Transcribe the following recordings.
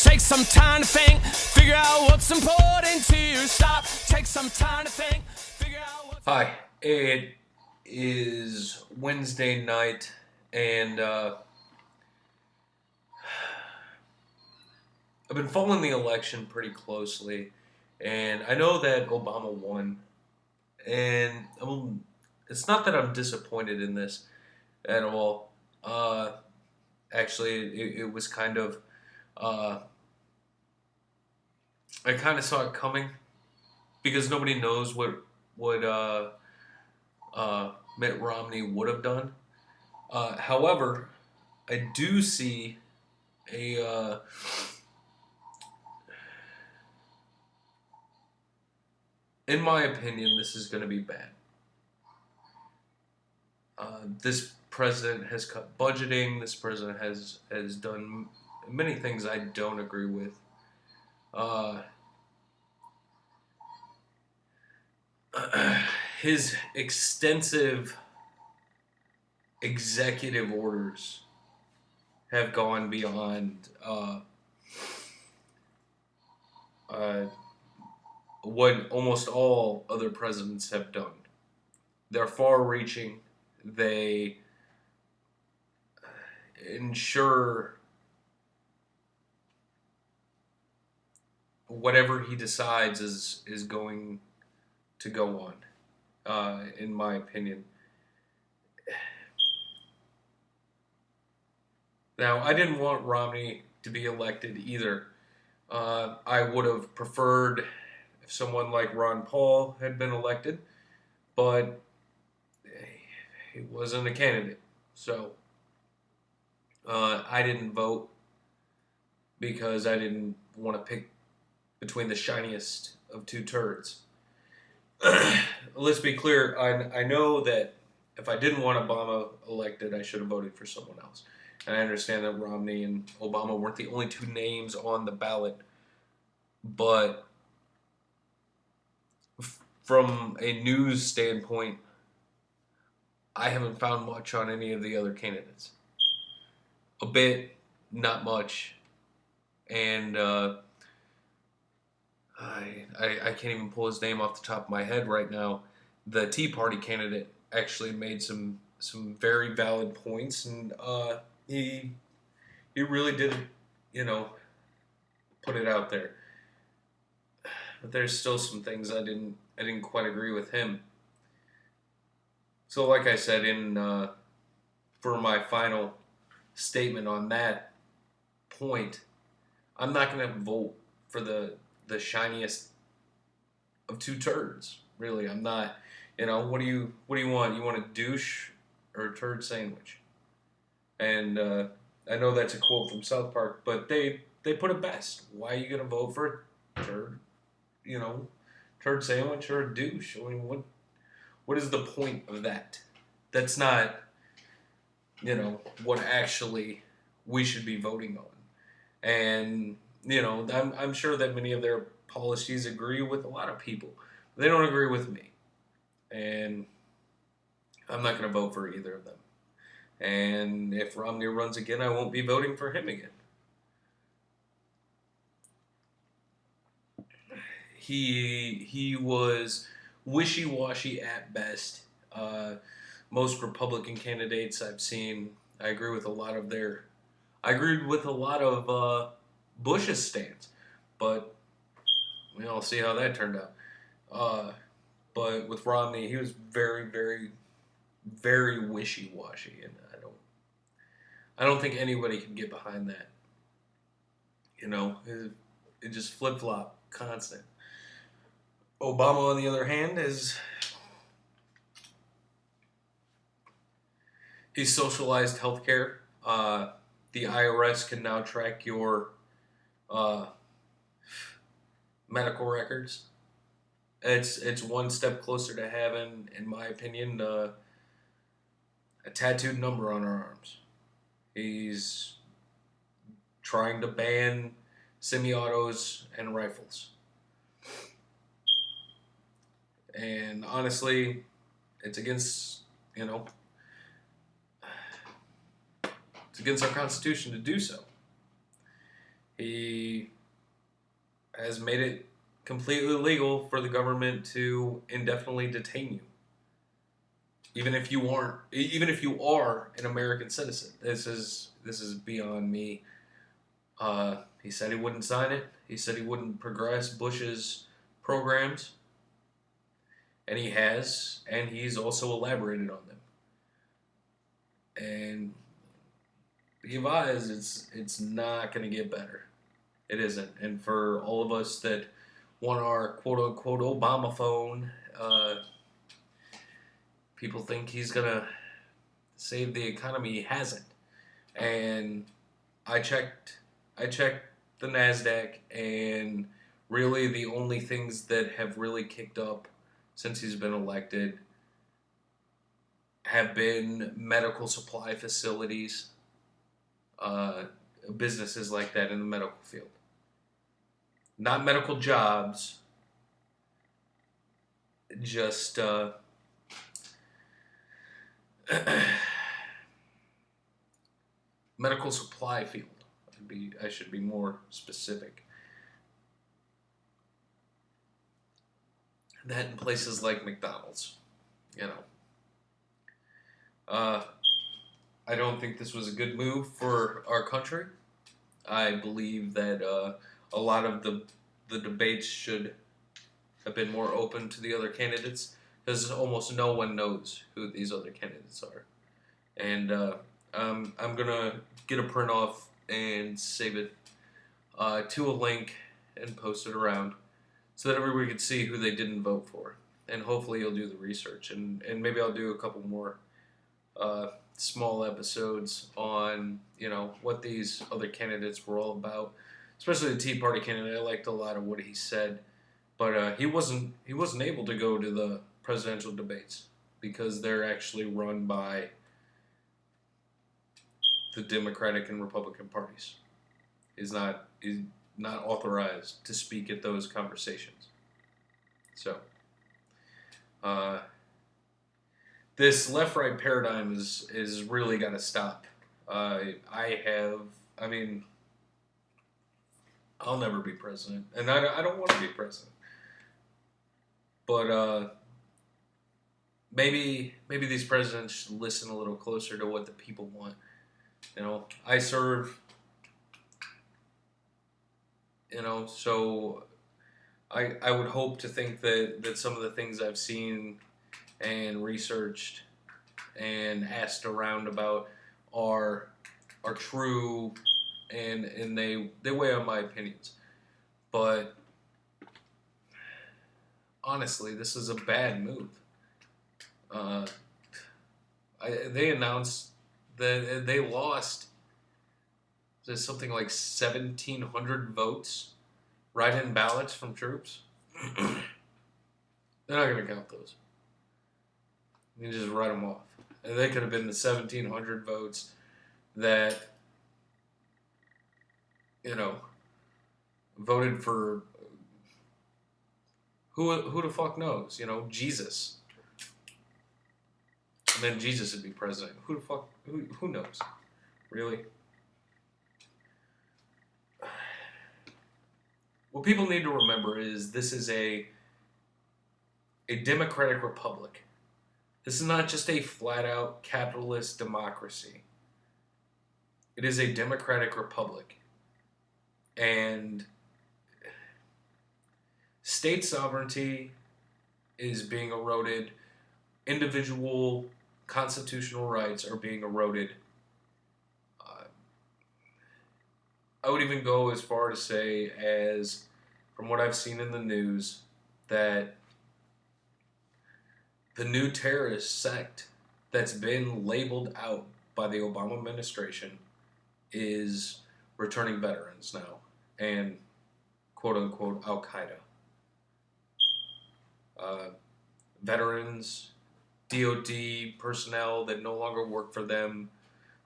Take some time to think, figure out what's important to you. Stop, take some time to think, figure out what's... Hi, it is Wednesday night, and I've been following the election pretty closely, and I know that Obama won, and it's not that I'm disappointed in this at all. Actually, it was kind of, I kind of saw it coming because nobody knows what Mitt Romney would have done. However, I do see a in my opinion, this is going to be bad. This president has cut budgeting. This president has done many things I don't agree with. His extensive executive orders have gone beyond what almost all other presidents have done. They're far-reaching. They ensure whatever he decides is going to go on, in my opinion. Now, I didn't want Romney to be elected either. I would have preferred if someone like Ron Paul had been elected, but he wasn't a candidate. So I didn't vote because I didn't want to pick between the shiniest of two turds. Let's be clear, I know that if I didn't want Obama elected, I should have voted for someone else. And I understand that Romney and Obama weren't the only two names on the ballot, but from a news standpoint, I haven't found much on any of the other candidates. A bit, not much, and I can't even pull his name off the top of my head right now. The Tea Party candidate actually made some very valid points, and he really did, put it out there. But there's still some things I didn't quite agree with him. So, like I said, for my final statement on that point, I'm not going to vote for the shiniest of two turds. Really, I'm not. What do you want? You want a douche or a turd sandwich? And I know that's a quote from South Park, but they put it best. Why are you going to vote for a turd? Turd sandwich or a douche? I mean, what is the point of that? That's not, what actually we should be voting on. And, I'm sure that many of their policies agree with a lot of people. They don't agree with me. And I'm not going to vote for either of them. And if Romney runs again, I won't be voting for him again. He was wishy-washy at best. Most Republican candidates I've seen, I agree with a lot of Bush's stance, but we'll see how that turned out. But with Romney, he was very, very, very wishy-washy, and I don't think anybody can get behind that. It just flip-flop, constant. Obama, on the other hand, he's socialized healthcare. The IRS can now track your medical records. It's one step closer to having, in my opinion, a tattooed number on our arms. He's trying to ban semi-autos and rifles. And honestly, it's against, it's against our Constitution to do so. He has made it completely legal for the government to indefinitely detain you, even if you aren't, even if you are an American citizen. This is beyond me. He said he wouldn't sign it. He said he wouldn't progress Bush's programs, and he has, and he's also elaborated on them. And the advise, it's not going to get better. It isn't. And for all of us that want our quote unquote Obama phone, people think he's going to save the economy. He hasn't. And I checked the NASDAQ, and really the only things that have really kicked up since he's been elected have been medical supply facilities, businesses like that in the medical field. Not medical jobs, just medical supply field. I should be more specific. That in places like McDonald's, you know. I don't think this was a good move for our country. I believe that a lot of the debates should have been more open to the other candidates, because almost no one knows who these other candidates are. And I'm going to get a print off and save it to a link and post it around so that everybody can see who they didn't vote for. And hopefully you'll do the research. And maybe I'll do a couple more small episodes on, you know, what these other candidates were all about. Especially the Tea Party candidate. I liked a lot of what he said. But he wasn't able to go to the presidential debates because they're actually run by the Democratic and Republican parties. He's not authorized to speak at those conversations. So, this left-right paradigm is really got to stop. I'll never be president, and I don't want to be president. But maybe these presidents should listen a little closer to what the people want. You know, I serve. You know, so I would hope to think that some of the things I've seen and researched and asked around about are true, and they weigh on my opinions. But honestly, this is a bad move. They announced that they lost something like 1,700 votes, write-in ballots from troops. They're not going to count those. You just write them off. And they could have been the 1,700 votes that, you know, voted for who the fuck knows, you know, Jesus. And then Jesus would be president. Who the fuck, who knows? Really? What people need to remember is this is a democratic republic. This is not just a flat-out capitalist democracy. It is a democratic republic. And state sovereignty is being eroded. Individual constitutional rights are being eroded. I would even go as far to say as, from what I've seen in the news, that the new terrorist sect that's been labeled out by the Obama administration is returning veterans now and quote-unquote Al-Qaeda. Veterans, DOD personnel that no longer work for them,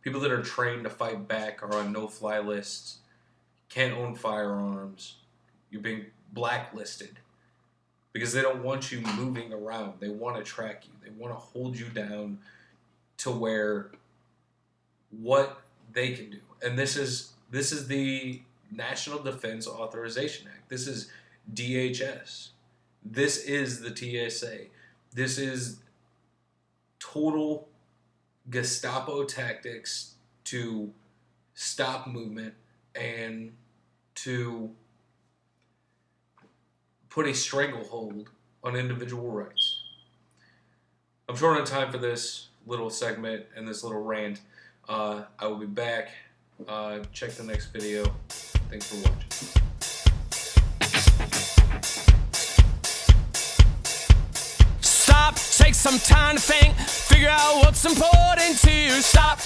people that are trained to fight back are on no-fly lists, can't own firearms, you're being blacklisted because they don't want you moving around. They want to track you. They want to hold you down to where what they can do. And this is the National Defense Authorization Act. This is DHS. This is the TSA. This is total Gestapo tactics to stop movement and to put a stranglehold on individual rights. I'm short on time for this little segment and this little rant. I will be back. Check the next video. Thanks for watching. Stop, take some time to think, figure out what's important to you. Stop.